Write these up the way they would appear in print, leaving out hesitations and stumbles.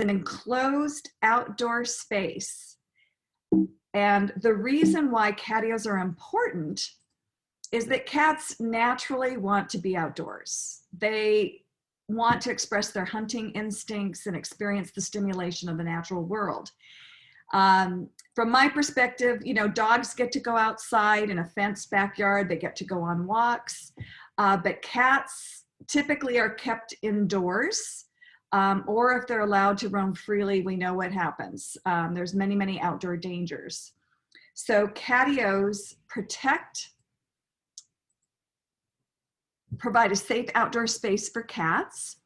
an enclosed outdoor space. And the reason why catios are important is that cats naturally want to be outdoors. They want to express their hunting instincts and experience the stimulation of the natural world. From my perspective, you know, dogs get to go outside in a fenced backyard. They get to go on walks, but cats typically are kept indoors, or if they're allowed to roam freely, we know what happens. There's many, many outdoor dangers. So catios provide a safe outdoor space for cats.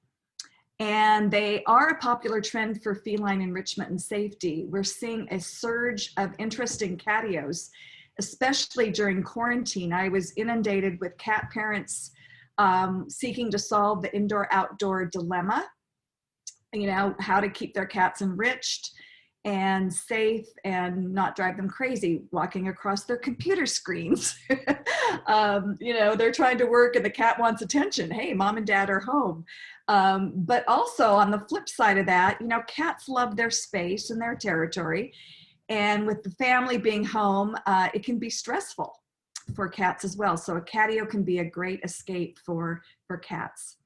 And they are a popular trend for feline enrichment and safety. We're seeing a surge of interest in catios, especially during quarantine. I was inundated with cat parents seeking to solve the indoor-outdoor dilemma, you know, how to keep their cats enriched and safe and not drive them crazy walking across their computer screens. You know, they're trying to work and the cat wants attention. Hey, mom and dad are home. But also on the flip side of that, you know, cats love their space and their territory. And with the family being home, it can be stressful for cats as well. So a catio can be a great escape for cats.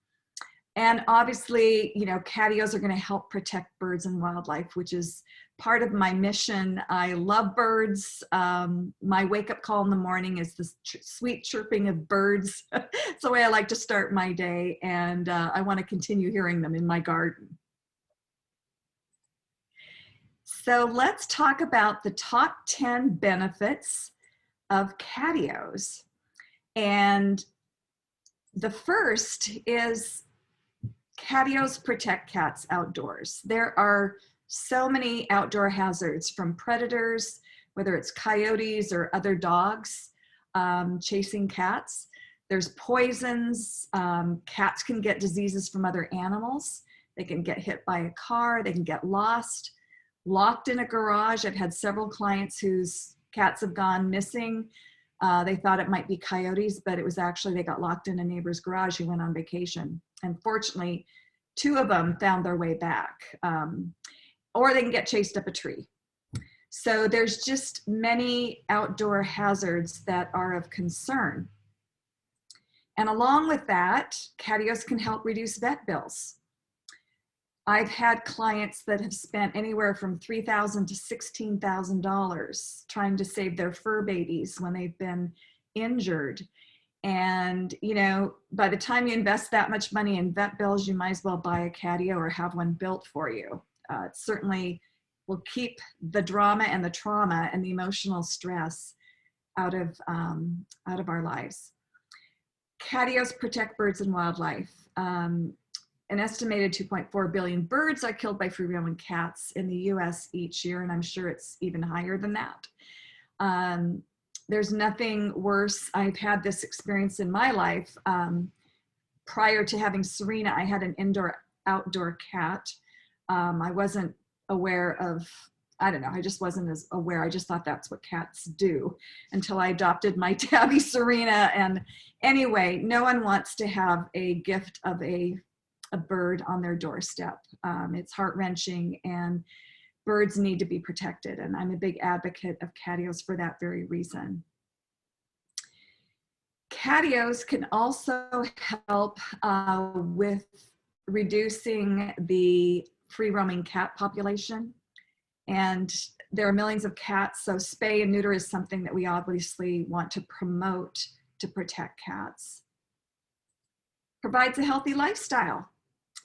And obviously, you know, catios are going to help protect birds and wildlife, which is part of my mission. I love birds. My wake-up call in the morning is the sweet chirping of birds. It's the way I like to start my day, and I want to continue hearing them in my garden. So let's talk about the top 10 benefits of catios. And the first is catios protect cats outdoors. There are so many outdoor hazards, from predators, whether it's coyotes or other dogs chasing cats. There's poisons. Cats can get diseases from other animals. They can get hit by a car. They can get lost, locked in a garage. I've had several clients whose cats have gone missing. They thought it might be coyotes, but it was actually they got locked in a neighbor's garage who went on vacation. And fortunately, 2 of them found their way back. Or they can get chased up a tree. So there's just many outdoor hazards that are of concern. And along with that, catios can help reduce vet bills. I've had clients that have spent anywhere from $3,000 to $16,000 trying to save their fur babies when they've been injured. And, you know, by the time you invest that much money in vet bills, you might as well buy a catio or have one built for you. It certainly will keep the drama and the trauma and the emotional stress out of our lives. Catios protect birds and wildlife. An estimated 2.4 billion birds are killed by free-roaming cats in the US each year, and I'm sure it's even higher than that. There's nothing worse. I've had this experience in my life. Prior to having Serena, I had an indoor-outdoor cat. I wasn't aware of, I don't know, I just wasn't as aware. I just thought that's what cats do until I adopted my tabby Serena. And anyway, no one wants to have a gift of a bird on their doorstep. It's heart-wrenching, and birds need to be protected. And I'm a big advocate of catios for that very reason. Catios can also help with reducing the free-roaming cat population. And there are millions of cats, so spay and neuter is something that we obviously want to promote to protect cats. Provides a healthy lifestyle.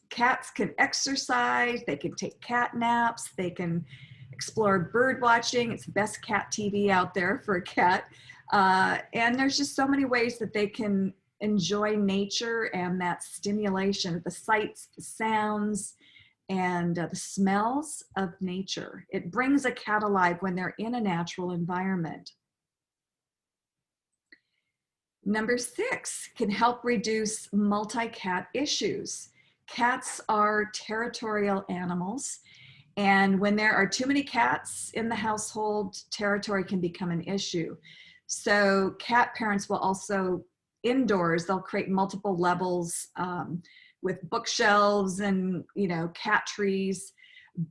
Cats can exercise, they can take cat naps, they can explore bird watching. It's the best cat TV out there for a cat. And there's just so many ways that they can enjoy nature and that stimulation, the sights, the sounds, and the smells of nature. It brings a cat alive when they're in a natural environment. Number 6, can help reduce multi-cat issues. Cats are territorial animals, and when there are too many cats in the household, territory can become an issue. So cat parents will also, indoors, they'll create multiple levels with bookshelves and, you know, cat trees.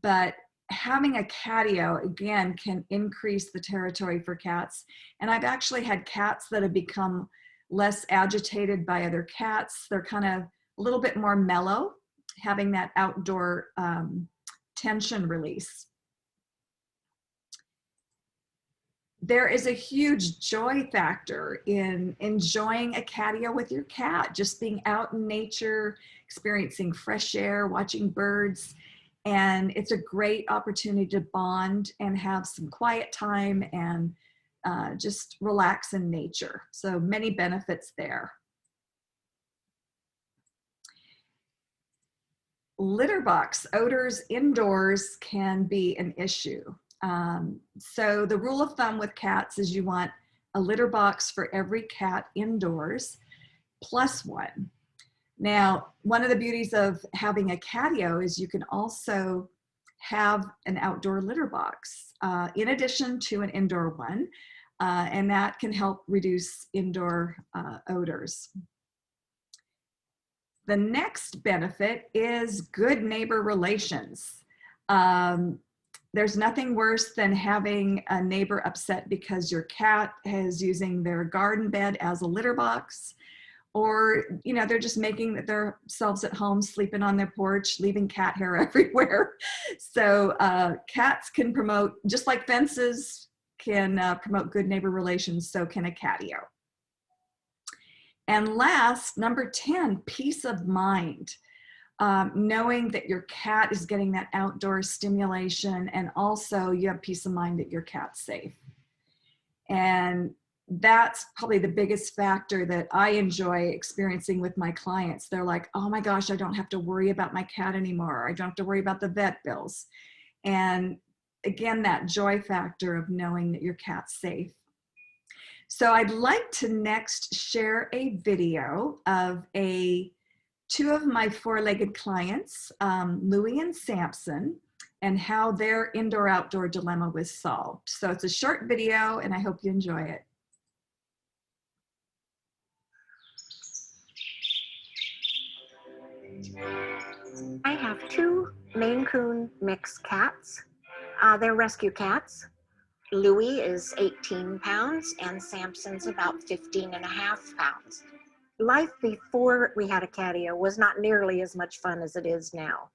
but having a catio, again, can increase the territory for cats. And I've actually had cats that have become less agitated by other cats. They're kind of a little bit more mellow, having that outdoor tension release. There is a huge joy factor in enjoying a catio with your cat, just being out in nature, experiencing fresh air, watching birds. And it's a great opportunity to bond and have some quiet time and just relax in nature. So many benefits there. Litter box odors indoors can be an issue. So the rule of thumb with cats is you want a litter box for every cat indoors, +1. Now, one of the beauties of having a catio is you can also have an outdoor litter box in addition to an indoor one, and that can help reduce indoor odors. The next benefit is good neighbor relations. There's nothing worse than having a neighbor upset because your cat is using their garden bed as a litter box, or they're just making themselves at home, sleeping on their porch, leaving cat hair everywhere. So cats can promote, just like fences can promote good neighbor relations, so can a catio. And last, number 10, peace of mind. Knowing that your cat is getting that outdoor stimulation, and also you have peace of mind that your cat's safe. And that's probably the biggest factor that I enjoy experiencing with my clients. They're like, oh my gosh, I don't have to worry about my cat anymore. I don't have to worry about the vet bills. And again, that joy factor of knowing that your cat's safe. So I'd like to next share a video of two of my four-legged clients, Louie and Samson, and how their indoor-outdoor dilemma was solved. So it's a short video, and I hope you enjoy it. I have two Maine Coon mixed cats. They're rescue cats. Louie is 18 pounds and Samson's about 15 and a half pounds. Life before we had a catio was not nearly as much fun as it is now.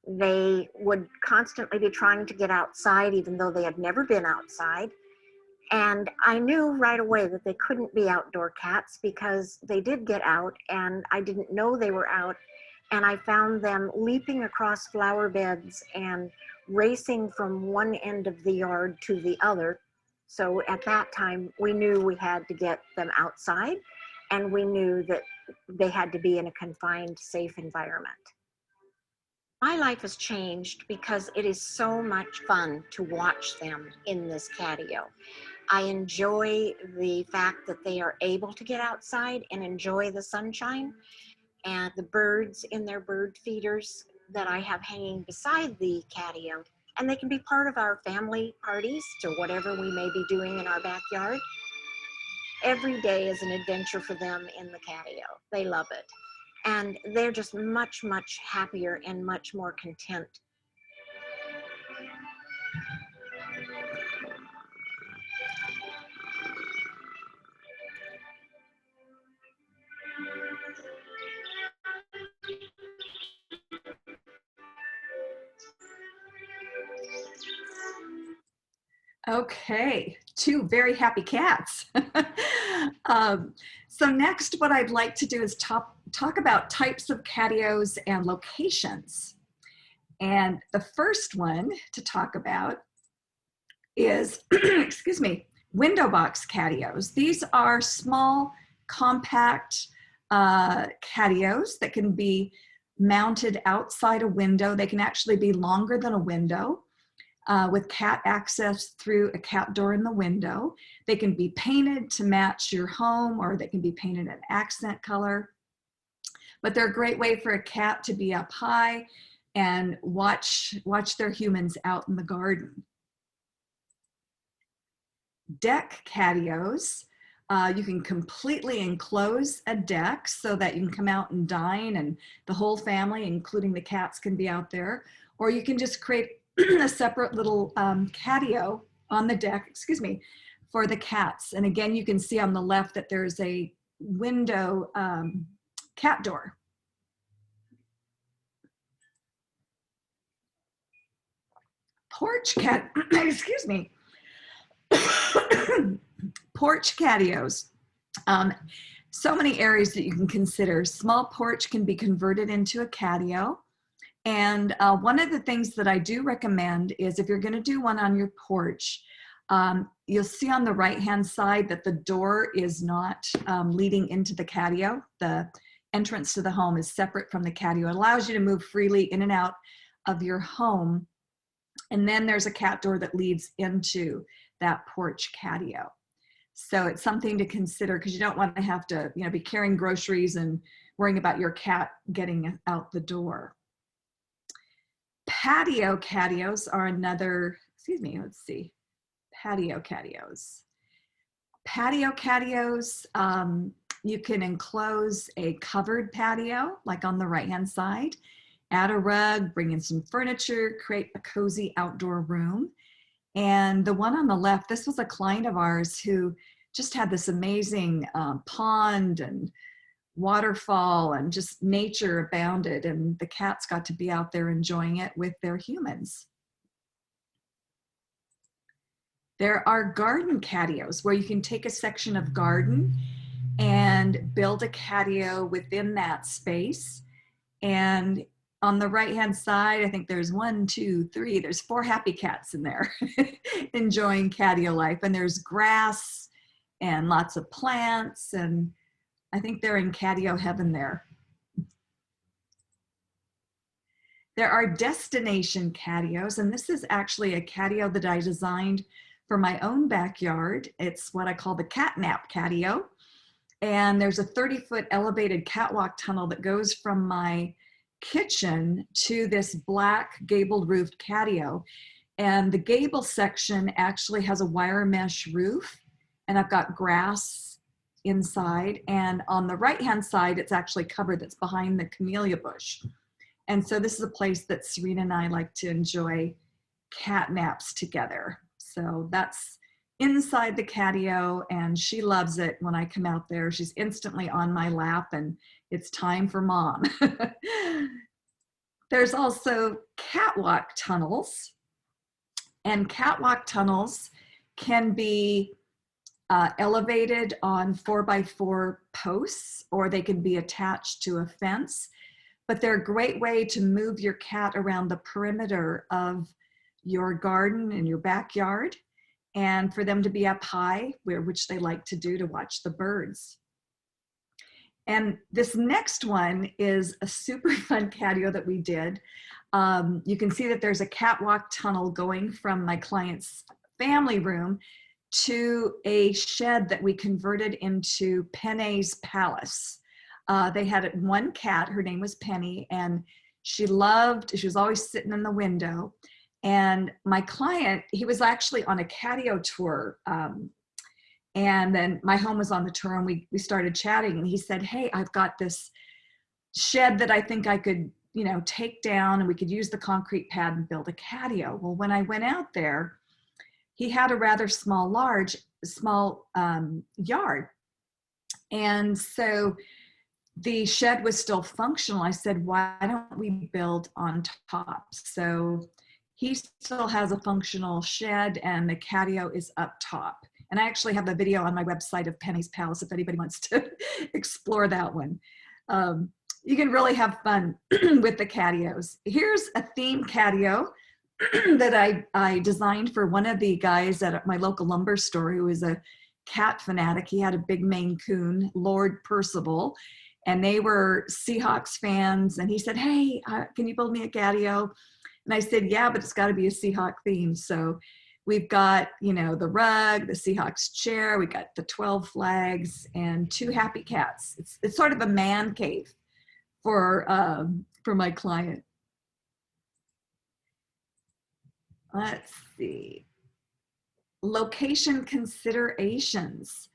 They would constantly be trying to get outside, even though they had never been outside. And I knew right away that they couldn't be outdoor cats because they did get out and I didn't know they were out. And I found them leaping across flower beds and racing from one end of the yard to the other. So at that time, we knew we had to get them outside, and we knew that they had to be in a confined, safe environment. My life has changed because it is so much fun to watch them in this catio. I enjoy the fact that they are able to get outside and enjoy the sunshine, and the birds in their bird feeders that I have hanging beside the catio. And they can be part of our family parties to whatever we may be doing in our backyard. Every day is an adventure for them in the catio. They love it. And they're just much, much happier and much more content. Okay, two very happy cats. So next, what I'd like to do is talk about types of catios and locations. And the first one to talk about is, excuse me, window box catios. These are small, compact catios that can be mounted outside a window. They can actually be longer than a window. With cat access through a cat door in the window. They can be painted to match your home, or they can be painted an accent color. But they're a great way for a cat to be up high and watch their humans out in the garden. Deck catios. You can completely enclose a deck so that you can come out and dine, and the whole family, including the cats, can be out there. or you can just create a separate little catio on the deck, excuse me, for the cats. And again, you can see on the left that there's a window cat door. Porch cat, excuse me, porch catios. So many areas that you can consider. Small porch can be converted into a catio. And one of the things that I do recommend is if you're going to do one on your porch, you'll see on the right-hand side that the door is not leading into the catio. The entrance to the home is separate from the catio. It allows you to move freely in and out of your home. And then there's a cat door that leads into that porch catio. So it's something to consider because you don't want to have to, be carrying groceries and worrying about your cat getting out the door. Patio catios are another, let's see, patio catios. Patio catios, you can enclose a covered patio, like on the right-hand side, add a rug, bring in some furniture, create a cozy outdoor room. And the one on the left, this was a client of ours who just had this amazing pond and waterfall and just nature abounded, and the cats got to be out there enjoying it with their humans. There are garden catios where you can take a section of garden and build a catio within that space. And on the right-hand side, I think there's 1, 2, 3, there's 4 happy cats in there enjoying catio life. And there's grass and lots of plants, and I think they're in catio heaven there. There are destination catios, and this is actually a catio that I designed for my own backyard. It's what I call the catnap catio. And there's a 30-foot elevated catwalk tunnel that goes from my kitchen to this black gabled roofed catio. And the gable section actually has a wire mesh roof, and I've got grass inside. And on the right-hand side, it's actually covered, that's behind the camellia bush. And so this is a place that Serena and I like to enjoy cat naps together. So that's inside the catio, and she loves it when I come out there. She's instantly on my lap, and it's time for mom. There's also catwalk tunnels, and catwalk tunnels can be elevated on 4x4 posts, or they can be attached to a fence. But they're a great way to move your cat around the perimeter of your garden and your backyard, and for them to be up high, which they like to do to watch the birds. And this next one is a super fun catio that we did. You can see that there's a catwalk tunnel going from my client's family room to a shed that we converted into Penny's Palace. They had one cat, her name was Penny, and she was always sitting in the window. And my client, he was actually on a catio tour. And then my home was on the tour, and we started chatting, and he said, hey, I've got this shed that I think I could, take down, and we could use the concrete pad and build a catio. Well, when I went out there, he had a rather small yard. And so the shed was still functional. I said, why don't we build on top? So he still has a functional shed, and the catio is up top. And I actually have a video on my website of Penny's Palace if anybody wants to explore that one. You can really have fun with the catios. Here's a theme catio that I designed for one of the guys at my local lumber store who is a cat fanatic. He had a big Maine Coon, Lord Percival, and they were Seahawks fans. And he said, hey, can you build me a catio? And I said, yeah, but it's got to be a Seahawk theme. So we've got, the rug, the Seahawks chair, we got the 12 flags, and 2 happy cats. It's sort of a man cave for my client. Let's see. Location considerations.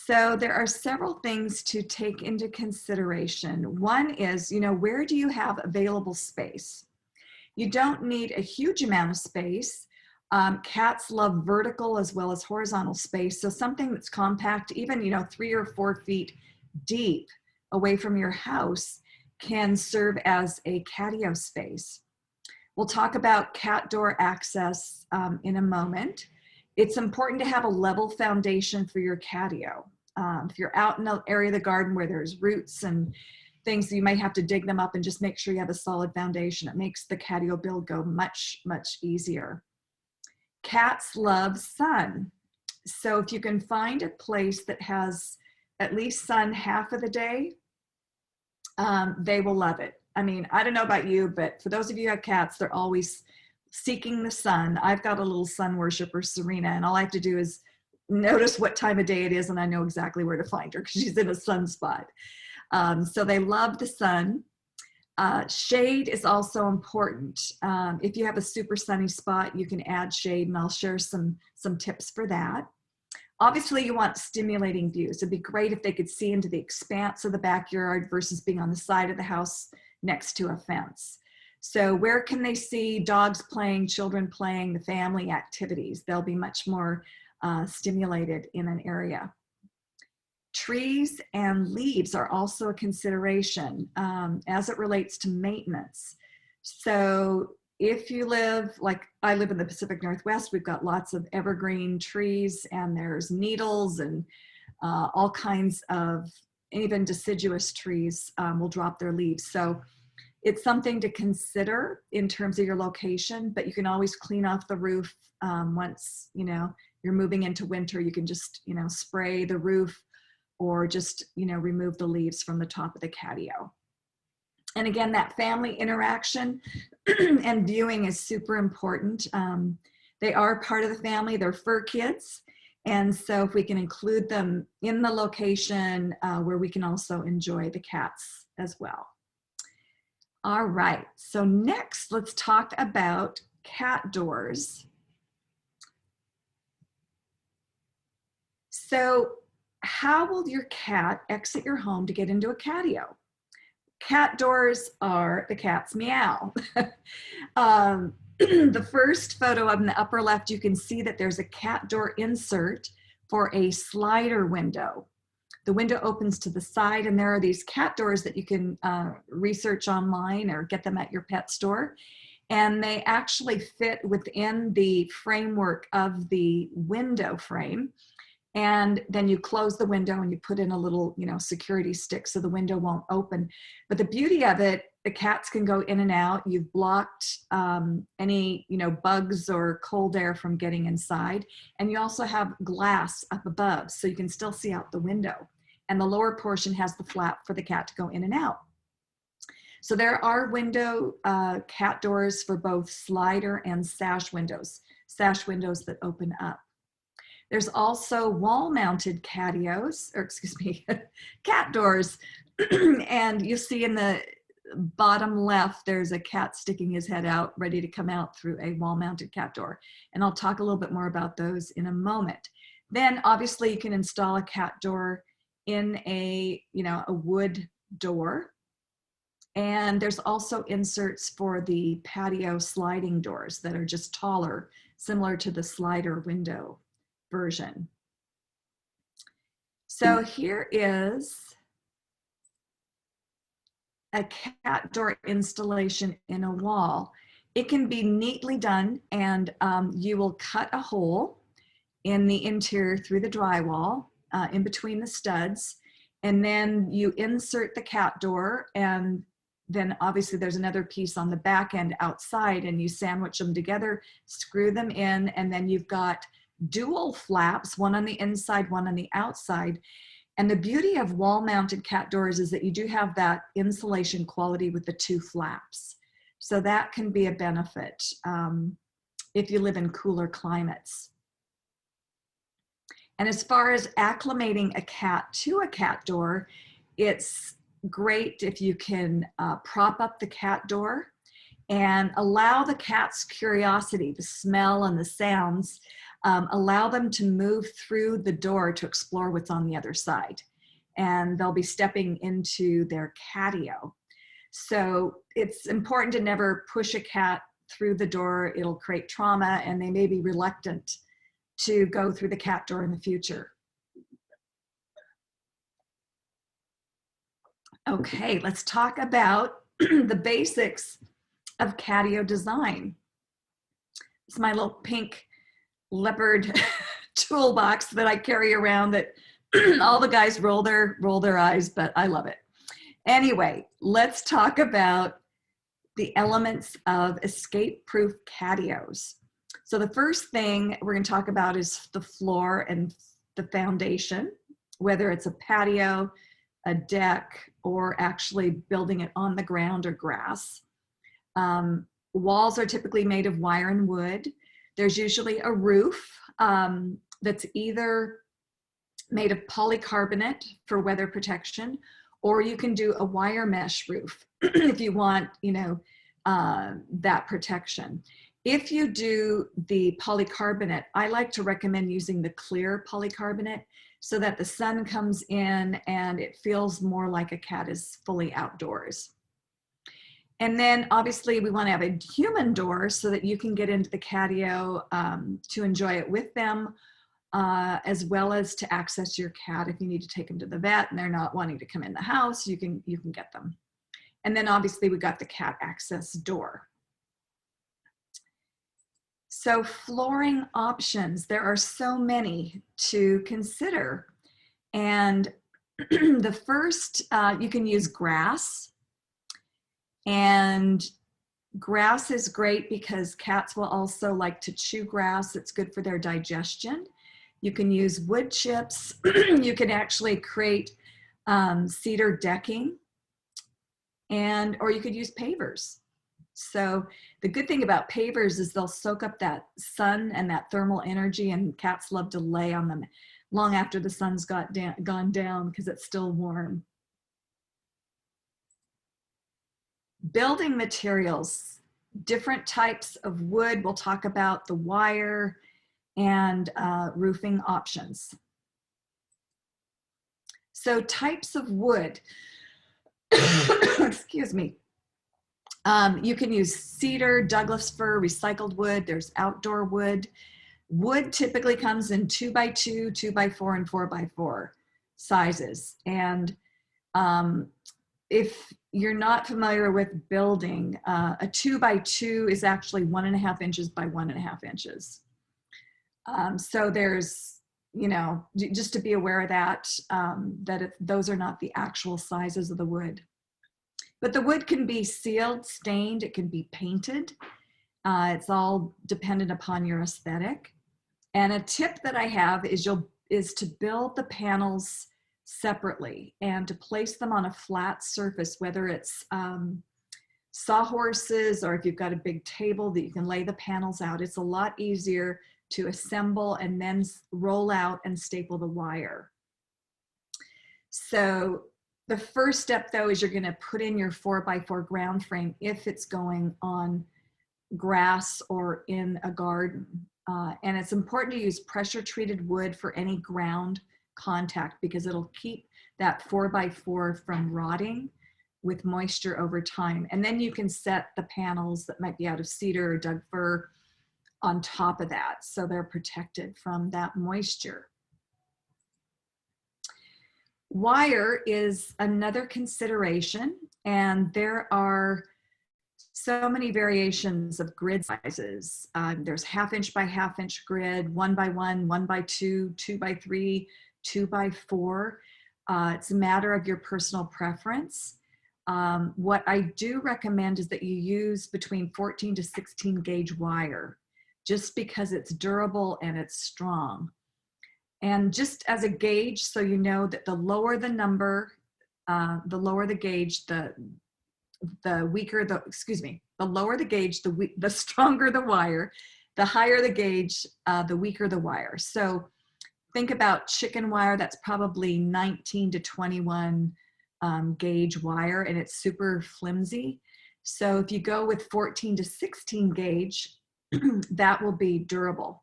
So there are several things to take into consideration. One is, where do you have available space? You don't need a huge amount of space. Cats love vertical as well as horizontal space. So something that's compact, even 3 or 4 feet deep away from your house, can serve as a catio space. We'll talk about cat door access in a moment. It's important to have a level foundation for your catio. If you're out in an area of the garden where there's roots and things, you might have to dig them up, and just make sure you have a solid foundation. It makes the catio build go much, much easier. Cats love sun. So if you can find a place that has at least sun half of the day, they will love it. I mean, I don't know about you, but for those of you who have cats, they're always seeking the sun. I've got a little sun worshiper, Serena, and all I have to do is notice what time of day it is, and I know exactly where to find her because she's in a sunspot. So they love the sun. Shade is also important. If you have a super sunny spot, you can add shade, and I'll share some tips for that. Obviously, you want stimulating views. It'd be great if they could see into the expanse of the backyard versus being on the side of the house next to a fence. So where can they see dogs playing, children playing, the family activities? They'll be much more stimulated in an area. Trees and leaves are also a consideration as it relates to maintenance. So if you live, like I live in the Pacific Northwest, we've got lots of evergreen trees, and there's needles and all kinds of, even deciduous trees will drop their leaves. So it's something to consider in terms of your location, but you can always clean off the roof once, you're moving into winter. You can just, spray the roof, or just, remove the leaves from the top of the catio. And again, that family interaction and viewing is super important. They are part of the family. They're fur kids. And so if we can include them in the location where we can also enjoy the cats as well. All right, so next let's talk about cat doors. So how will your cat exit your home to get into a catio? Cat doors are the cat's meow. The first photo in the upper left, you can see that there's a cat door insert for a slider window. The window opens to the side, and there are these cat doors that you can research online or get them at your pet store. And they actually fit within the framework of the window frame. And then you close the window and you put in a little, security stick so the window won't open. But the beauty of it, the cats can go in and out. You've blocked any, bugs or cold air from getting inside. And you also have glass up above, so you can still see out the window. And the lower portion has the flap for the cat to go in and out. So there are window cat doors for both slider and sash windows that open up. There's also wall-mounted catios, or excuse me, cat doors. And you see in the bottom left, there's a cat sticking his head out, ready to come out through a wall-mounted cat door. And I'll talk a little bit more about those in a moment. Then obviously you can install a cat door in a wood door. And there's also inserts for the patio sliding doors that are just taller, similar to the slider window version. So here is a cat door installation in a wall. It can be neatly done, and you will cut a hole in the interior through the drywall in between the studs, and then you insert the cat door, and then obviously there's another piece on the back end outside, and you sandwich them together, screw them in, and then you've got dual flaps, one on the inside, one on the outside. And the beauty of wall-mounted cat doors is that you do have that insulation quality with the 2 flaps. So that can be a benefit if you live in cooler climates. And as far as acclimating a cat to a cat door, it's great if you can prop up the cat door and allow the cat's curiosity, the smell and the sounds, allow them to move through the door to explore what's on the other side. And they'll be stepping into their catio. So it's important to never push a cat through the door. It'll create trauma, and they may be reluctant to go through the cat door in the future. Okay, let's talk about the basics of catio design. It's my little pink leopard toolbox that I carry around that all the guys roll their eyes, but I love it. Anyway, let's talk about the elements of escape-proof catios. So the first thing we're going to talk about is the floor and the foundation, whether it's a patio, a deck, or actually building it on the ground or grass. Walls are typically made of wire and wood. There's usually a roof that's either made of polycarbonate for weather protection, or you can do a wire mesh roof if you want, that protection. If you do the polycarbonate, I like to recommend using the clear polycarbonate so that the sun comes in and it feels more like a cat is fully outdoors. And then obviously we want to have a human door so that you can get into the catio to enjoy it with them, as well as to access your cat if you need to take them to the vet and they're not wanting to come in the house, you can get them. And then obviously we got the cat access door. So flooring options, there are so many to consider. And the first, you can use grass. And grass is great because cats will also like to chew grass. It's good for their digestion. You can use wood chips. You can actually create cedar decking, or you could use pavers. So the good thing about pavers is they'll soak up that sun and that thermal energy, and cats love to lay on them long after the sun's gone down because it's still warm. Building materials, different types of wood. We'll talk about the wire and roofing options. So types of wood, excuse me. You can use cedar, Douglas fir, recycled wood. There's outdoor wood. Wood typically comes in 2x2, 2x4, and 4x4 sizes. And if you're not familiar with building, a 2x2 is actually 1.5 inches by 1.5 inches. So there's, just to be aware of that, those are not the actual sizes of the wood. But the wood can be sealed, stained, it can be painted. It's all dependent upon your aesthetic. And a tip that I have is to build the panels separately and to place them on a flat surface, whether it's sawhorses or if you've got a big table that you can lay the panels out. It's a lot easier to assemble and then roll out and staple the wire. So the first step though is you're going to put in your 4x4 ground frame if it's going on grass or in a garden. And it's important to use pressure treated wood for any ground contact because it'll keep that 4x4 from rotting with moisture over time. And then you can set the panels that might be out of cedar or Doug fir on top of that so they're protected from that moisture. Wire is another consideration, and there are so many variations of grid sizes. There's 1/2 inch by 1/2 inch grid, 1x1, 1x2, 2x3, 2x4. It's a matter of your personal preference. What I do recommend is that you use between 14 to 16 gauge wire, just because it's durable and it's strong. And just as a gauge, so you know that the lower the number, the lower the gauge, the weaker the, the lower the gauge, the stronger the wire, the higher the gauge, the weaker the wire. So think about chicken wire, that's probably 19 to 21 gauge wire, and it's super flimsy. So if you go with 14 to 16 gauge, that will be durable.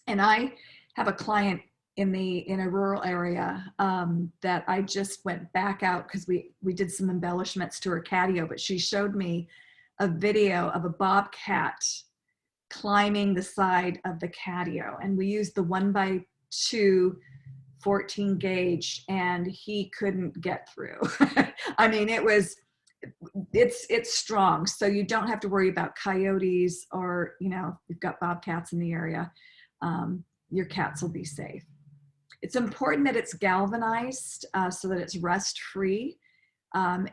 And I have a client in a rural area that I just went back out because we did some embellishments to her catio, but she showed me a video of a bobcat climbing the side of the catio, and we used the 1x2 14 gauge, and he couldn't get through. I mean, it's strong, so you don't have to worry about coyotes, or you've got bobcats in the area. Your cats will be safe. It's important that it's galvanized so that it's rust free.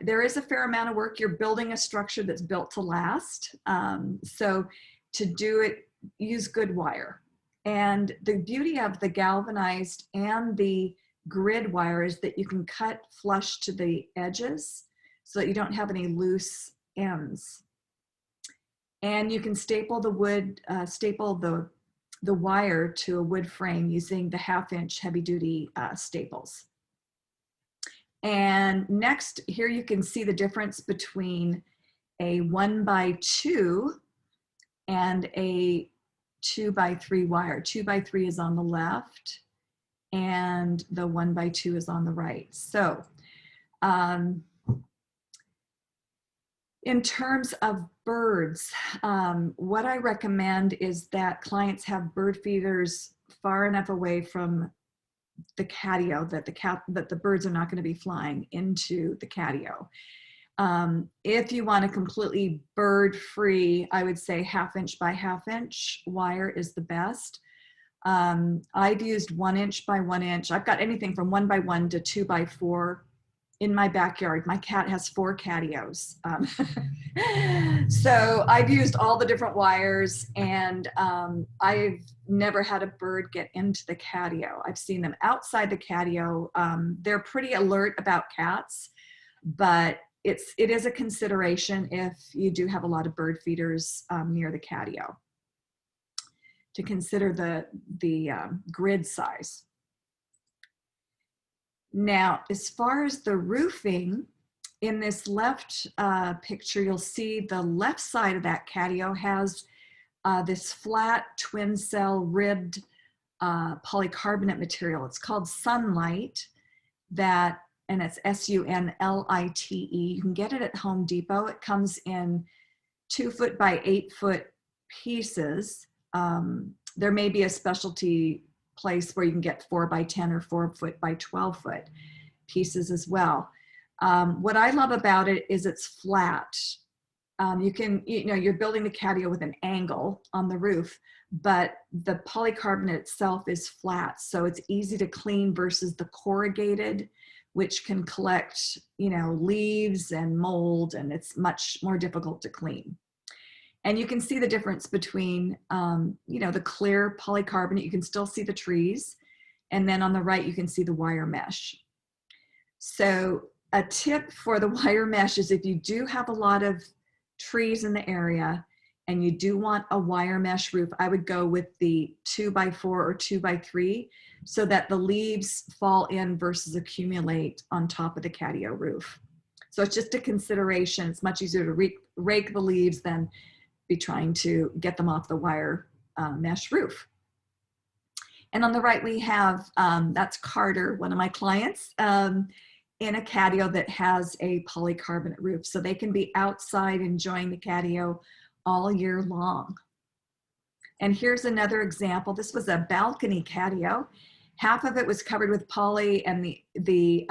There is a fair amount of work. You're building a structure that's built to last. So to do it, use good wire. And the beauty of the galvanized and the grid wire is that you can cut flush to the edges so that you don't have any loose ends. And you can staple the wood, staple the wire to a wood frame using the 1/2-inch heavy-duty staples. And next, here you can see the difference between a 1x2 and a 2x3 wire. 2x3 is on the left, and the 1x2 is on the right. So in terms of birds, what I recommend is that clients have bird feeders far enough away from the catio that the birds are not going to be flying into the catio. If you want a completely bird free, I would say 1/2-inch by 1/2-inch wire is the best. I've used 1-inch by 1-inch. I've got anything from 1x1 to 2x4 in my backyard. My cat has 4 catios. So I've used all the different wires, and I've never had a bird get into the catio. I've seen them outside the catio. They're pretty alert about cats, but it is a consideration if you do have a lot of bird feeders near the catio, to consider the grid size. Now, as far as the roofing, in this left picture, you'll see the left side of that catio has this flat twin cell ribbed polycarbonate material. It's called Sunlight, and it's Sunlite. You can get it at Home Depot. It comes in 2-foot by 8-foot pieces. There may be a specialty place where you can get 4x10 or 4-foot by 12-foot pieces as well. What I love about it is it's flat. You're building the catio with an angle on the roof, but the polycarbonate itself is flat, so it's easy to clean versus the corrugated, which can collect, leaves and mold, and it's much more difficult to clean. And you can see the difference between, the clear polycarbonate. You can still see the trees. And then on the right, you can see the wire mesh. So a tip for the wire mesh is if you do have a lot of trees in the area and you do want a wire mesh roof, I would go with the 2x4 or 2x3 so that the leaves fall in versus accumulate on top of the catio roof. So it's just a consideration. It's much easier to rake the leaves than be trying to get them off the wire mesh roof. And on the right, we have, that's Carter, one of my clients, in a catio that has a polycarbonate roof. So they can be outside enjoying the catio all year long. And here's another example. This was a balcony catio. Half of it was covered with poly, and the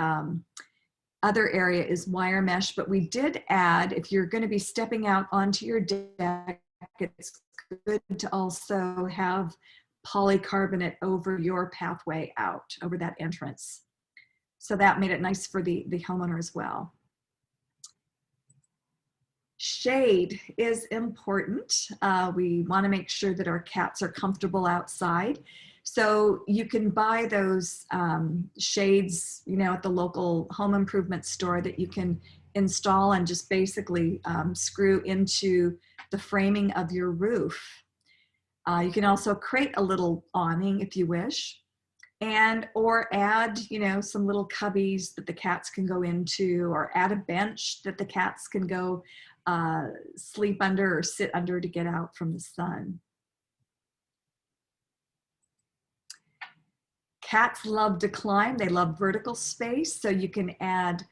other area is wire mesh, but we did add, if you're going to be stepping out onto your deck, it's good to also have polycarbonate over your pathway out, over that entrance. So that made it nice for the homeowner as well. Shade is important. We want to make sure that our cats are comfortable outside. So you can buy those shades, at the local home improvement store that you can install and just basically screw into the framing of your roof. You can also create a little awning if you wish, or add, some little cubbies that the cats can go into, or add a bench that the cats can go sleep under or sit under to get out from the sun. Cats love to climb. They love vertical space. So you can add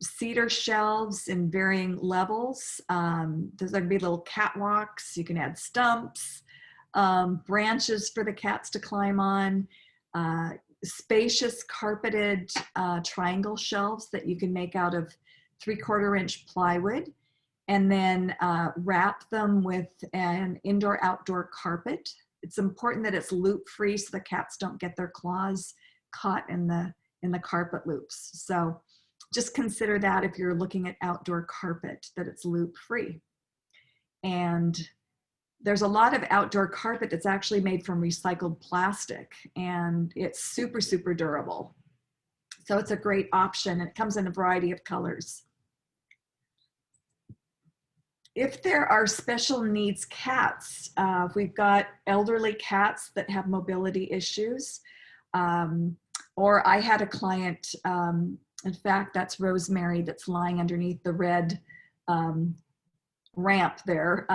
cedar shelves in varying levels. There's going to be little catwalks. You can add stumps, branches for the cats to climb on, spacious carpeted triangle shelves that you can make out of 3/4 inch plywood, and then wrap them with an indoor-outdoor carpet. It's important that it's loop-free so the cats don't get their claws caught in the carpet loops. So just consider that if you're looking at outdoor carpet, that it's loop-free. And there's a lot of outdoor carpet that's actually made from recycled plastic, and it's super, super durable. So it's a great option. It comes in a variety of colors. If there are special needs cats, if we've got elderly cats that have mobility issues, or I had a client, in fact, that's Rosemary that's lying underneath the red ramp there.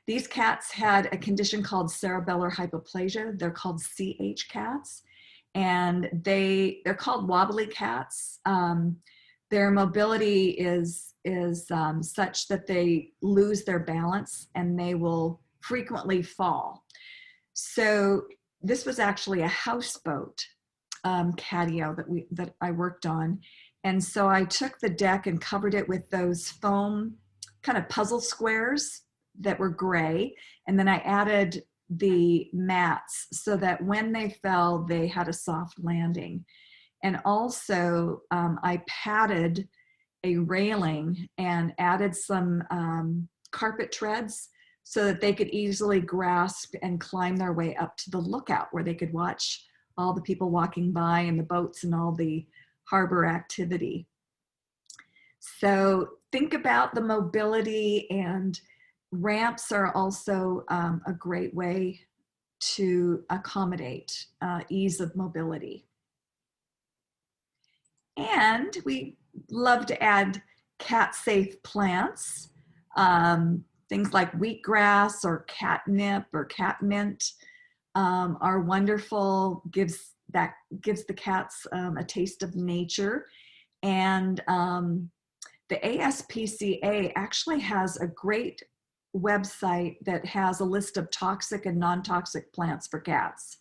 These cats had a condition called cerebellar hypoplasia. They're called CH cats, and they're called wobbly cats. Their mobility is such that they lose their balance and they will frequently fall. So this was actually a houseboat catio that I worked on. And so I took the deck and covered it with those foam kind of puzzle squares that were gray. And then I added the mats so that when they fell, they had a soft landing. And also I padded a railing and added some carpet treads so that they could easily grasp and climb their way up to the lookout where they could watch all the people walking by and the boats and all the harbor activity. So think about the mobility, and ramps are also a great way to accommodate ease of mobility. And we love to add cat-safe plants, things like wheatgrass or catnip or catmint are wonderful. Gives the cats a taste of nature. And the ASPCA actually has a great website that has a list of toxic and non-toxic plants for cats.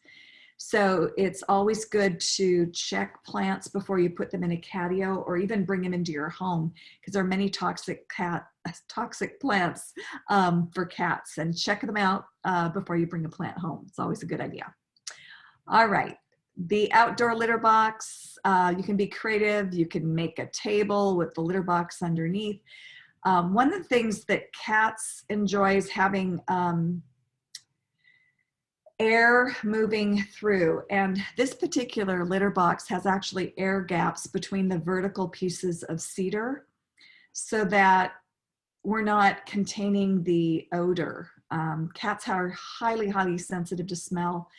So it's always good to check plants before you put them in a catio or even bring them into your home, because there are many toxic plants for cats, and check them out before you bring a plant home. It's always a good idea. All right, the outdoor litter box, you can be creative. You can make a table with the litter box underneath. One of the things that cats enjoy is having air moving through, and this particular litter box has actually air gaps between the vertical pieces of cedar so that we're not containing the odor. Cats are highly, highly sensitive to smell.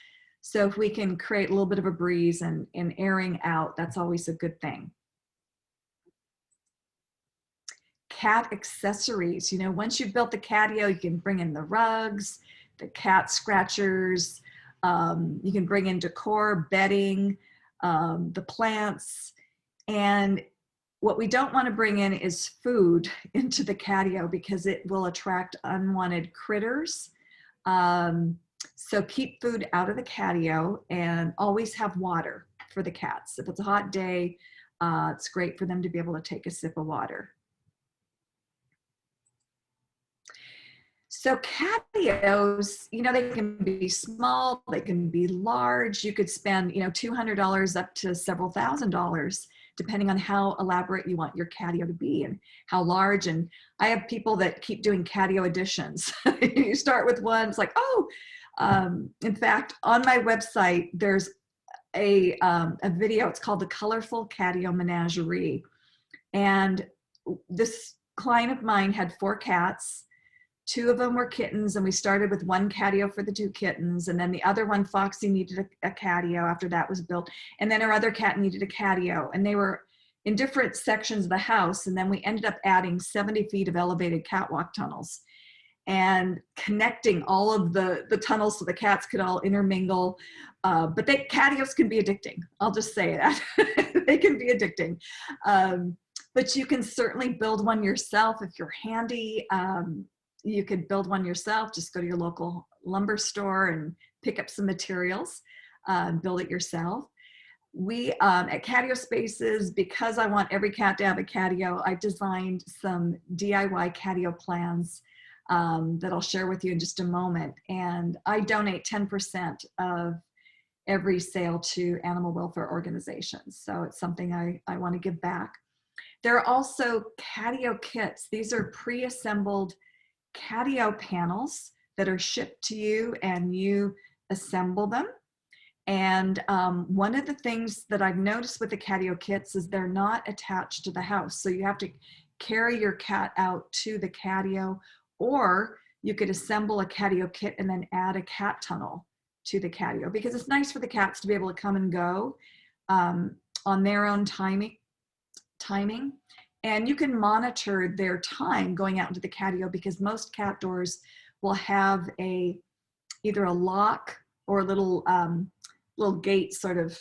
So if we can create a little bit of a breeze and airing out, that's always a good thing. Cat accessories, you know, once you've built the catio, you can bring in the rugs, the cat scratchers, you can bring in decor, bedding, the plants. And what we don't want to bring in is food into the catio because it will attract unwanted critters. So keep food out of the catio and always have water for the cats. If it's a hot day, it's great for them to be able to take a sip of water. So catios, you know, they can be small, they can be large. You could spend, you know, $200 up to several $1,000s, depending on how elaborate you want your catio to be and how large. And I have people that keep doing catio editions. You start with one, it's like, oh, in fact, on my website, there's a video, it's called The Colorful Catio Menagerie. And this client of mine had 4 cats. 2 of them were kittens, and we started with 1 catio for the 2 kittens, and then the other one, Foxy, needed a catio after that was built, and then our other cat needed a catio, and they were in different sections of the house, and then we ended up adding 70 feet of elevated catwalk tunnels. And connecting all of the tunnels so the cats could all intermingle. But catios can be addicting. I'll just say that. They can be addicting. But you can certainly build one yourself if you're handy. You could build one yourself. Just go to your local lumber store and pick up some materials, build it yourself. We, at Catio Spaces, because I want every cat to have a catio, I designed some DIY catio plans that I'll share with you in just a moment. And I donate 10% of every sale to animal welfare organizations. So it's something I want to give back. There are also catio kits. These are pre-assembled catio panels that are shipped to you, and you assemble them. And one of the things that I've noticed with the catio kits is they're not attached to the house. So you have to carry your cat out to the catio, or you could assemble a catio kit and then add a cat tunnel to the catio, because it's nice for the cats to be able to come and go on their own timing. And you can monitor their time going out into the catio, because most cat doors will have either a lock or a little gate sort of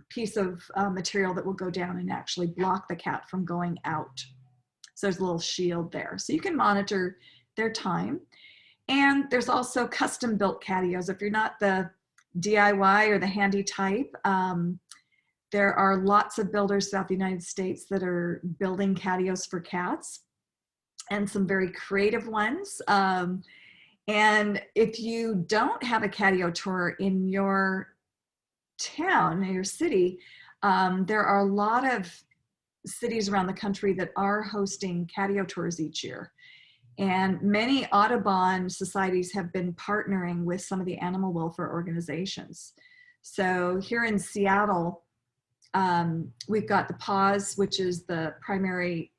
piece of material that will go down and actually block the cat from going out. So there's a little shield there. So you can monitor their time. And there's also custom built catios. If you're not the DIY or the handy type, there are lots of builders throughout the United States that are building catios for cats, and some very creative ones. And if you don't have a catio tour in your town, in your city, there are a lot of cities around the country that are hosting catio tours each year. And many Audubon societies have been partnering with some of the animal welfare organizations. So here in Seattle, we've got the Paws, which is the primary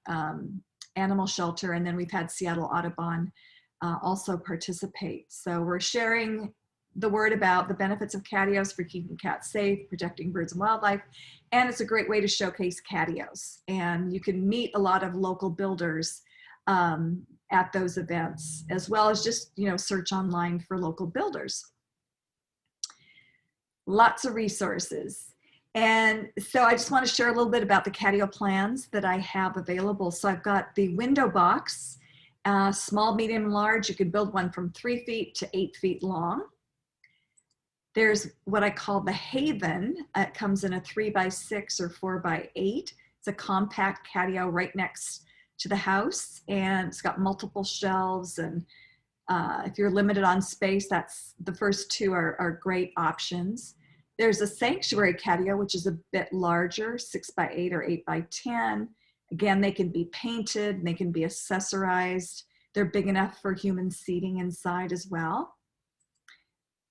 animal shelter, and then we've had Seattle Audubon also participate. So we're sharing the word about the benefits of catios for keeping cats safe, protecting birds and wildlife, and it's a great way to showcase catios. And you can meet a lot of local builders at those events, as well as just, search online for local builders. Lots of resources. And so I just want to share a little bit about the catio plans that I have available. So I've got the window box, small, medium, large. You can build one from 3 feet to 8 feet long. There's what I call the Haven. It comes in a 3x6 or 4x8. It's a compact catio right next to the house, and it's got multiple shelves. And if you're limited on space, that's the first two are great options. There's a sanctuary catio, which is a bit larger, 6x8 or 8x10. Again, they can be painted, and they can be accessorized. They're big enough for human seating inside as well.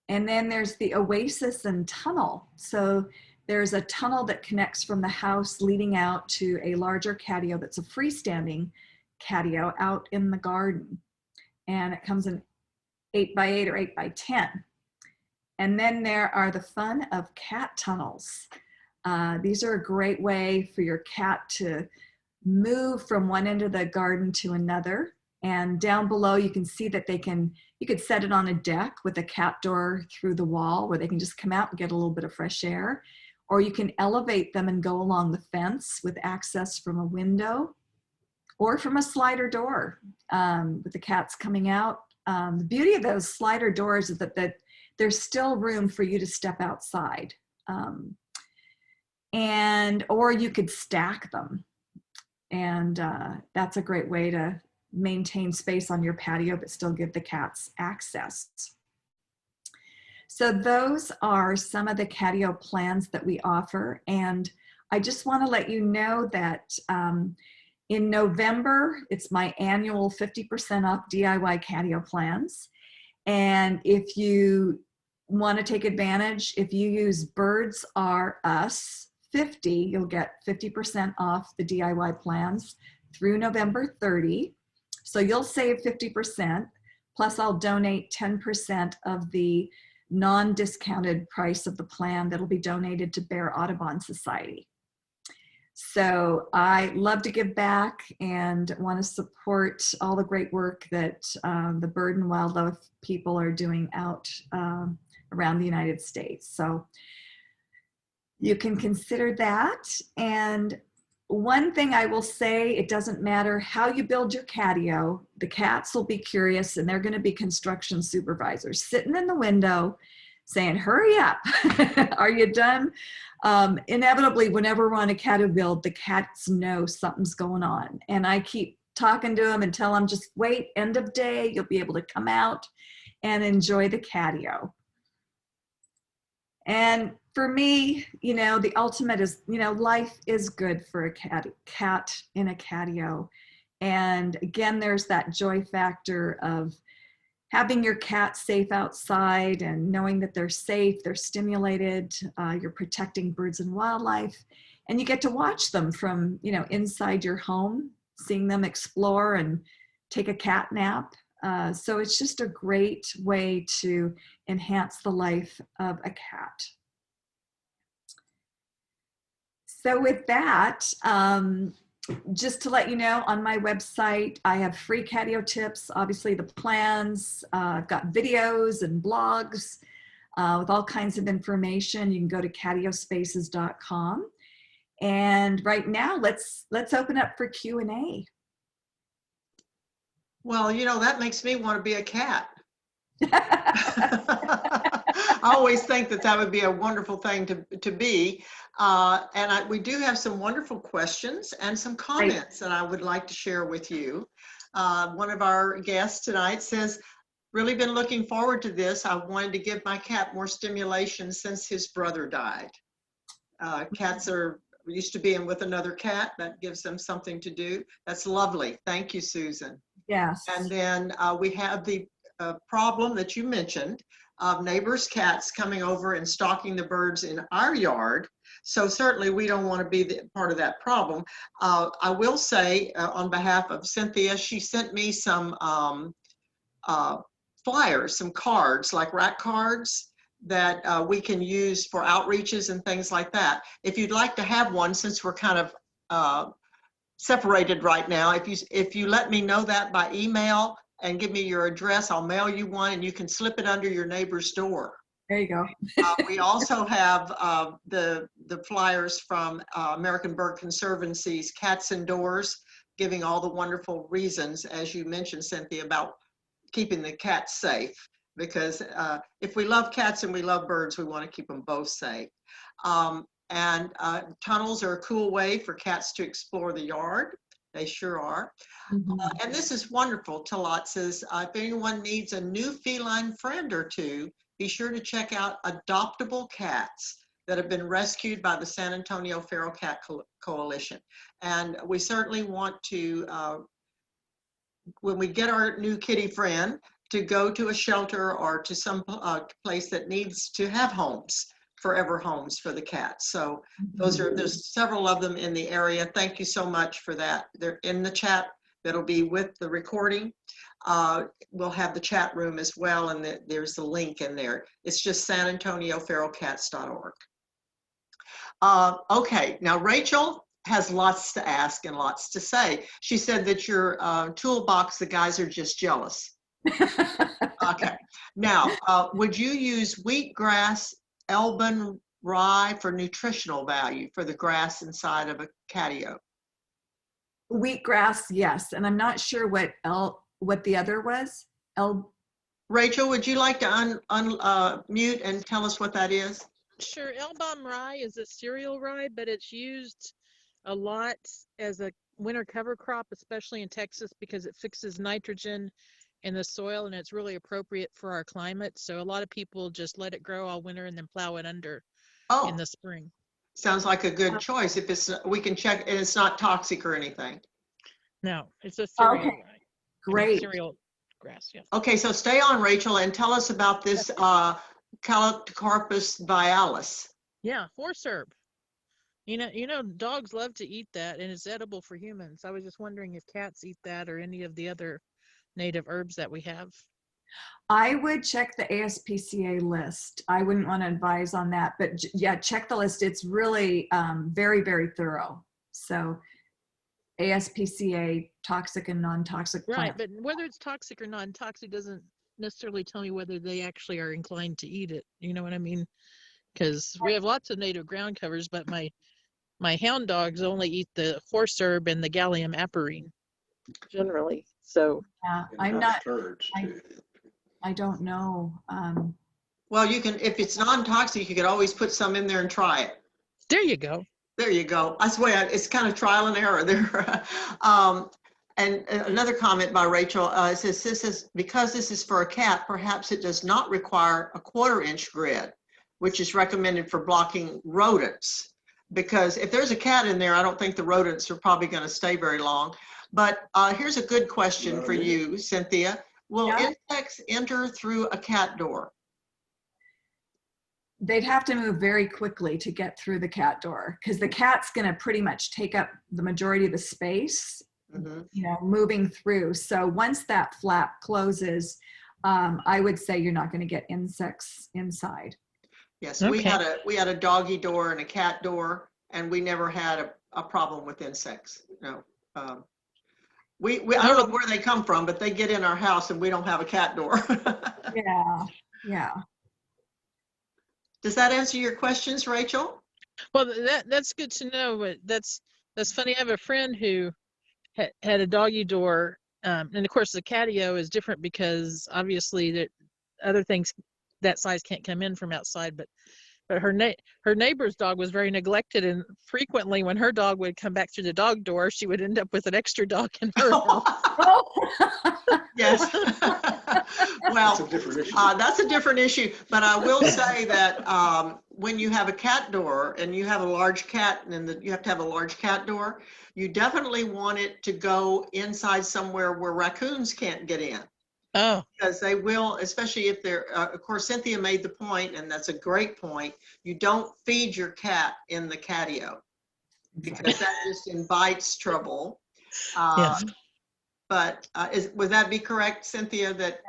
And then there's the Oasis and Tunnel. So there's a tunnel that connects from the house leading out to a larger catio that's a freestanding catio out in the garden. And it comes in 8x8 or 8x10. And then there are the fun of cat tunnels. These are a great way for your cat to move from one end of the garden to another. And down below, you can see that you could set it on a deck with a cat door through the wall where they can just come out and get a little bit of fresh air. Or you can elevate them and go along the fence with access from a window or from a slider door with the cats coming out. The beauty of those slider doors is that there's still room for you to step outside. Or you could stack them. And that's a great way to maintain space on your patio, but still give the cats access. So those are some of the catio plans that we offer. And I just want to let you know that in November, it's my annual 50% off DIY catio plans. And if you want to take advantage, if you use Birds R Us 50, you'll get 50% off the DIY plans through November 30. So you'll save 50%, plus I'll donate 10% of the non-discounted price of the plan that'll be donated to Bear Audubon Society. So I love to give back and want to support all the great work that the bird and wildlife people are doing out around the United States. So you can consider that. And one thing I will say, it doesn't matter how you build your catio, the cats will be curious and they're going to be construction supervisors sitting in the window saying, hurry up, are you done? Inevitably, whenever we're on a catio build, the cats know something's going on. And I keep talking to them and tell them, just wait, end of day, you'll be able to come out and enjoy the catio. And for me, you know, the ultimate is, you know, life is good for a cat in a catio. And again, there's that joy factor of having your cat safe outside and knowing that they're safe, they're stimulated, you're protecting birds and wildlife, and you get to watch them from, you know, inside your home, seeing them explore and take a cat nap. So it's just a great way to enhance the life of a cat. So with that, just to let you know, on my website, I have free catio tips, obviously the plans, I've got videos and blogs with all kinds of information. You can go to catiospaces.com. And right now, let's open up for Q&A. Well, you know, that makes me want to be a cat. I always think that that would be a wonderful thing to be. We do have some wonderful questions and some comments that I would like to share with you. One of our guests tonight says, really been looking forward to this. I wanted to give my cat more stimulation since his brother died. Cats are used to being with another cat. That gives them something to do. That's lovely. Thank you, Susan. Yes. And then we have the problem that you mentioned of neighbors' cats coming over and stalking the birds in our yard. So certainly we don't want to be part of that problem. I will say on behalf of Cynthia, she sent me some flyers, some cards, like rat cards that we can use for outreaches and things like that. If you'd like to have one, since we're kind of separated right now, if you let me know that by email and give me your address, I'll mail you one and you can slip it under your neighbor's door. There you go. We also have the flyers from American Bird Conservancy's Cats Indoors, giving all the wonderful reasons, as you mentioned, Cynthia, about keeping the cats safe. Because if we love cats and we love birds, we want to keep them both safe. Tunnels are a cool way for cats to explore the yard. They sure are. And this is wonderful. Talat says, if anyone needs a new feline friend or two, be sure to check out adoptable cats that have been rescued by the San Antonio Feral Cat Coalition. And we certainly want to, when we get our new kitty friend, to go to a shelter or to some place that needs to have homes, forever homes for the cats. So there's several of them in the area. Thank you so much for that. They're in the chat that'll be with the recording. We'll have the chat room as well, and there's the link in there. It's just sanantonioferalcats.org. Okay, now Rachel has lots to ask and lots to say. She said that your toolbox, the guys are just jealous. Okay, now would you use wheatgrass, Elban rye for nutritional value for the grass inside of a catio? Wheatgrass, yes. And I'm not sure what the other was. Rachel, would you like to unmute and tell us what that is? Sure. Elbam rye is a cereal rye, but it's used a lot as a winter cover crop, especially in Texas, because it fixes nitrogen in the soil and it's really appropriate for our climate. So a lot of people just let it grow all winter and then plow it under in the spring. Sounds like a good choice. If it's, we can check, and it's not toxic or anything. No, it's a cereal rye. Great. Cereal grass, yes. Okay, so stay on, Rachel, and tell us about this Calyptocarpus vialis. Yeah, horse herb. You know, dogs love to eat that, and it's edible for humans. I was just wondering if cats eat that or any of the other native herbs that we have. I would check the ASPCA list. I wouldn't want to advise on that, but yeah, check the list. It's really very, very thorough. So ASPCA, toxic and non-toxic Right, plant. but whether it's toxic or non-toxic doesn't necessarily tell me whether they actually are inclined to eat it. You know what I mean? Because we have lots of native ground covers, but my hound dogs only eat the horse herb and the Gallium aperine generally. So Yeah, I'm not, I don't know. Well, you can, if it's non-toxic, you could always put some in there and try it. there you go. There you go. I swear, it's kind of trial and error there. And another comment by Rachel says, this is, because this is for a cat, perhaps it does not require a 1/4-inch grid, which is recommended for blocking rodents. Because if there's a cat in there, I don't think the rodents are probably going to stay very long. But here's a good question for you, Cynthia. Will Yeah. insects enter through a cat door? They'd have to move very quickly to get through the cat door, because the cat's going to pretty much take up the majority of the space, you know, moving through. So once that flap closes, I would say you're not going to get insects inside. Yes, Okay. we had a doggy door and a cat door, and we never had a problem with insects. No. I don't know where they come from, but they get in our house and we don't have a cat door. Yeah, yeah. Does that answer your questions, Rachel? Well, that's good to know. But that's funny. I have a friend who had a doggy door, and of course the catio is different because obviously that other things that size can't come in from outside. But her neighbor's dog was very neglected, and frequently when her dog would come back through the dog door, she would end up with an extra dog in her house. Yes. Well, that's a different issue. But I will say that when you have a cat door and you have a large cat, and you have to have a large cat door, you definitely want it to go inside somewhere where raccoons can't get in. Oh, Because they will, especially if they're, of course, Cynthia made the point, and that's a great point. You don't feed your cat in the catio because that just invites trouble. yes. But would that be correct, Cynthia? That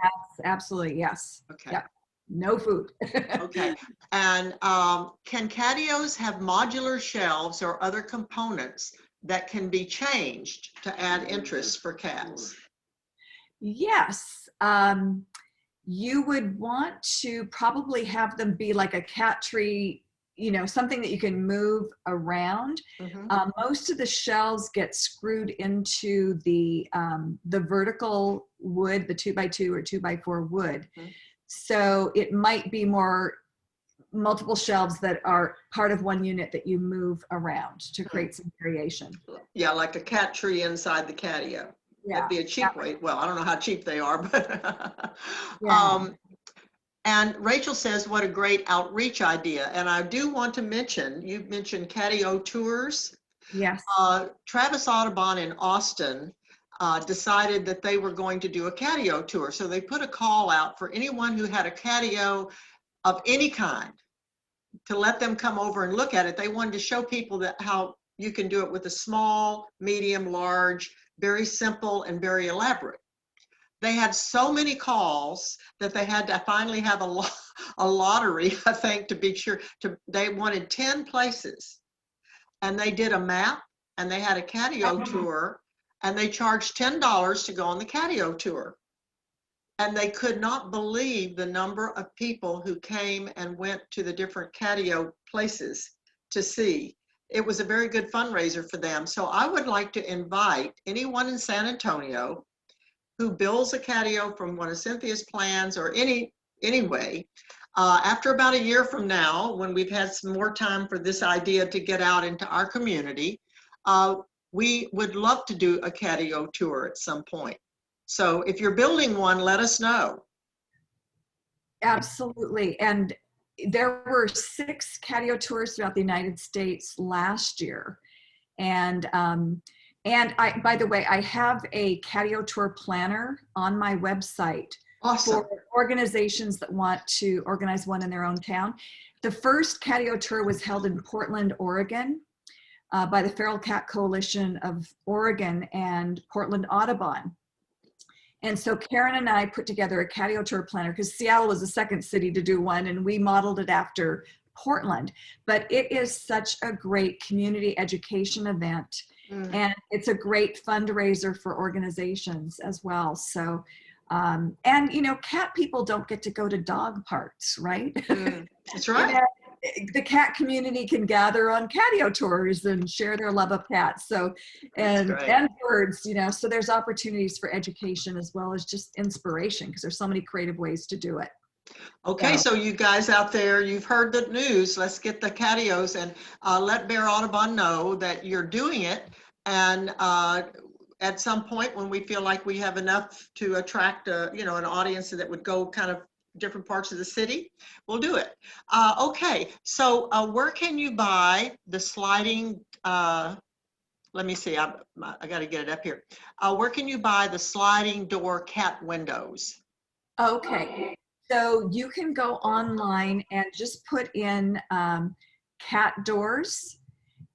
Absolutely, yes. okay. Yep. No food. Okay. And can catios have modular shelves or other components that can be changed to add interest for cats? Yes. You would want to probably have them be like a cat tree, you know, something that you can move around. Most of the shelves get screwed into the vertical wood, the 2x2 or 2x4 wood. So it might be more multiple shelves that are part of one unit that you move around to create some variation. Yeah, like a cat tree inside the catio. Yeah. That'd be a cheap way. Well, I don't know how cheap they are, but Yeah. and Rachel says, what a great outreach idea. And I do want to mention, you mentioned catio tours. Yes. Travis Audubon in Austin decided that they were going to do a catio tour. So they put a call out for anyone who had a catio of any kind to let them come over and look at it. They wanted to show people that how you can do it with a small, medium, large, very simple and very elaborate. They had so many calls that they had to finally have a lottery, I think, to be sure. They wanted 10 places, and they did a map, and they had a catio tour, and they charged $10 to go on the catio tour. And they could not believe the number of people who came and went to the different catio places to see. It was a very good fundraiser for them. So I would like to invite anyone in San Antonio who builds a catio from one of Cynthia's plans or any way, after about a year from now, when we've had some more time for this idea to get out into our community, we would love to do a catio tour at some point. So if you're building one, let us know. Absolutely. And there were 6 catio tours throughout the United States last year. And I, by the way, I have a catio tour planner on my website. Awesome. For organizations that want to organize one in their own town. The first catio tour was held in Portland, Oregon, by the Feral Cat Coalition of Oregon and Portland Audubon. And so Karen and I put together a catio tour planner because Seattle was the second city to do one, and we modeled it after Portland, but it is such a great community education event. And it's a great fundraiser for organizations as well. So, and you know, cat people don't get to go to dog parks, right? That's right. You know, the cat community can gather on Catio tours and share their love of cats. So, and birds, you know, so there's opportunities for education as well as just inspiration, because there's so many creative ways to do it. Okay, so you guys out there, you've heard the news. Let's get the Catios and let Bear Audubon know that you're doing it. And at some point when we feel like we have enough to attract you know, an audience that would go kind of different parts of the city, we'll do it. Okay, so where can you buy the sliding, let me see, I got to get it up here. Where can you buy the sliding door cat windows? Okay, so you can go online and just put in cat doors.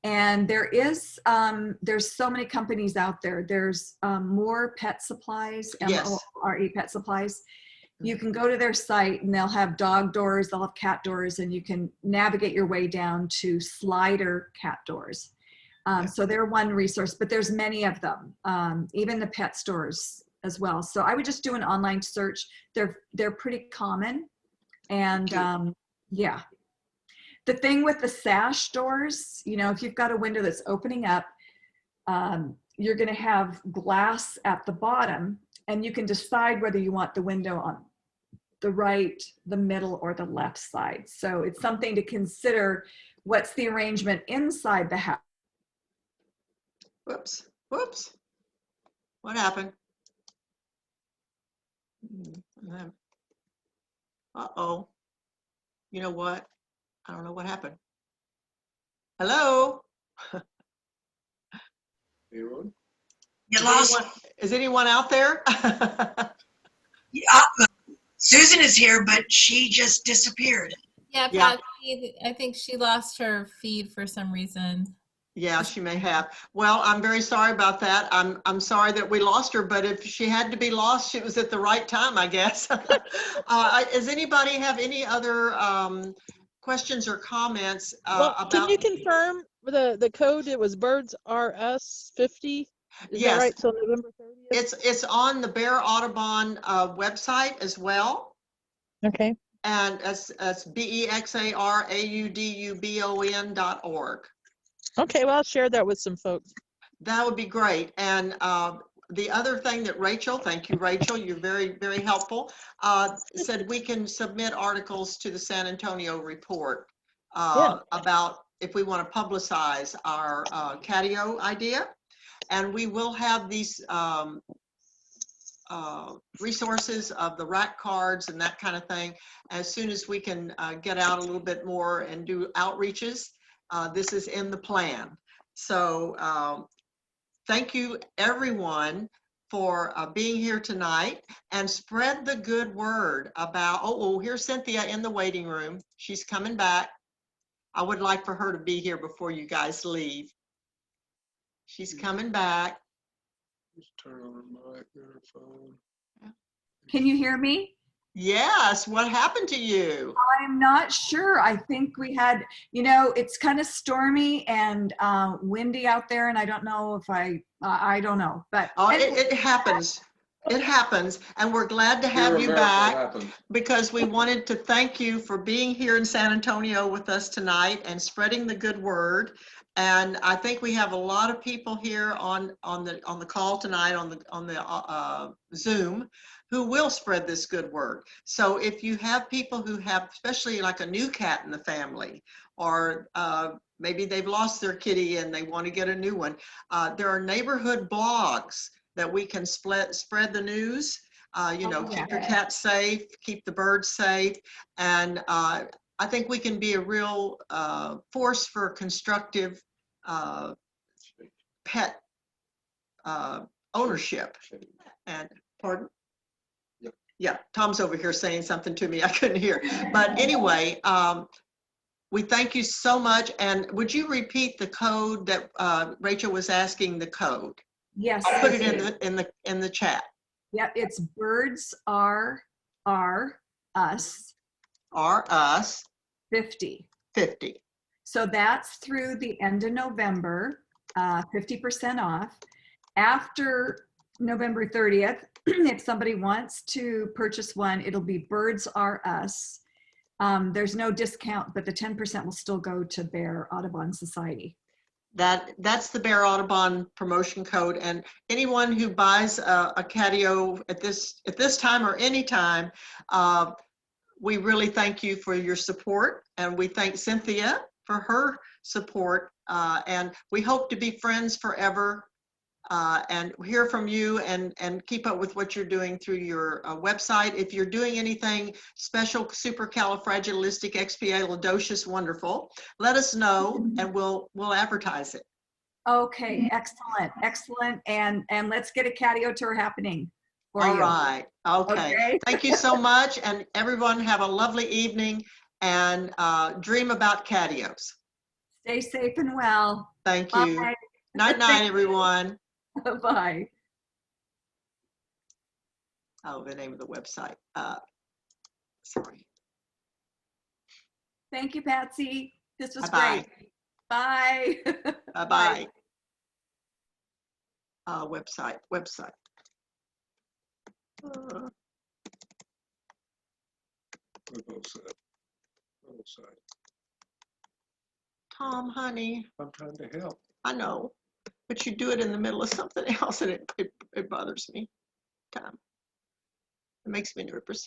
And there is, there's so many companies out there. There's More Pet Supplies, M-O-R-E Pet Supplies. You can go to their site and they'll have dog doors, they'll have cat doors, and you can navigate your way down to slider cat doors. So they're one resource, but there's many of them, even the pet stores as well. So I would just do an online search. They're pretty common. And yeah. The thing with the sash doors, you know, if you've got a window that's opening up, you're going to have glass at the bottom, and you can decide whether you want the window on the right, the middle, or the left side. So it's something to consider. What's the arrangement inside the house? Whoops, whoops. What happened? Uh-oh. You know what? I don't know what happened. Hello? You Is anyone out there? Yeah, Susan is here, but she just disappeared. Yeah, Yeah. Patsy, I think she lost her feed for some reason. Yeah, she may have. Well, I'm very sorry about that. I'm sorry that we lost her, but if she had to be lost, it was at the right time, I guess. Does anybody have any other questions or comments Well, about? can you confirm the code? It was Birds R Us 50. Is Yes. that right? Till November 30th? It's on the Bear Audubon website as well. Okay. And it's BEXARAUDUBON.org. Okay, well, I'll share that with some folks. That would be great. And the other thing that Rachel, thank you, Rachel, you're very, very helpful, said we can submit articles to the San Antonio Report about if we want to publicize our Catio idea. And we will have these resources of the rack cards and that kind of thing as soon as we can get out a little bit more and do outreaches. This is in the plan. So thank you everyone for being here tonight, and spread the good word about, oh, here's Cynthia in the waiting room. She's coming back. I would like for her to be here before you guys leave. She's coming back. Just turn on her mic and her phone. Can you hear me? Yes, what happened to you? I'm not sure. I think we had, you know, it's kind of stormy and windy out there, and I don't know if I don't know, but It happens. It happens, and we're glad to have you back because we wanted to thank you for being here in San Antonio with us tonight and spreading the good word. And I think we have a lot of people here on the call tonight on the Zoom who will spread this good word. So if you have people who have, especially like a new cat in the family, or maybe they've lost their kitty and they want to get a new one, there are neighborhood blogs that we can spread the news. You know, keep your cat safe, keep the birds safe, and I think we can be a real force for constructive pet ownership. And pardon? Yeah, Tom's over here saying something to me I couldn't hear. But anyway, we thank you so much. And would you repeat the code that Rachel was asking the code? yes, I'll put it in the chat. Yep, it's Birds R Us R Us 50. 50. So that's through the end of November, 50% off. After November 30th, if somebody wants to purchase one, it'll be Birds R Us. There's no discount, but the 10% will still go to Bear Audubon Society. That's the Bear Audubon promotion code, and anyone who buys a Catio at this time or any time, we really thank you for your support, and we thank Cynthia for her support, and we hope to be friends forever, and hear from you, and keep up with what you're doing through your website. If you're doing anything special, supercalifragilisticexpialidocious wonderful, let us know, and we'll advertise it. Okay, excellent, and let's get a Catio tour happening for All you. right. Okay. Thank you so much, and everyone have a lovely evening, and dream about Catios. Stay safe and well. Thank Bye. you. Night, night, everyone. Bye. Oh, the name of the website. Sorry. Thank you, Patsy. This was Bye-bye. great. Bye. Bye-bye. Website. Tom, honey. I'm trying to help. I know, but you do it in the middle of something else, and it bothers me. Tom, it makes me nervous.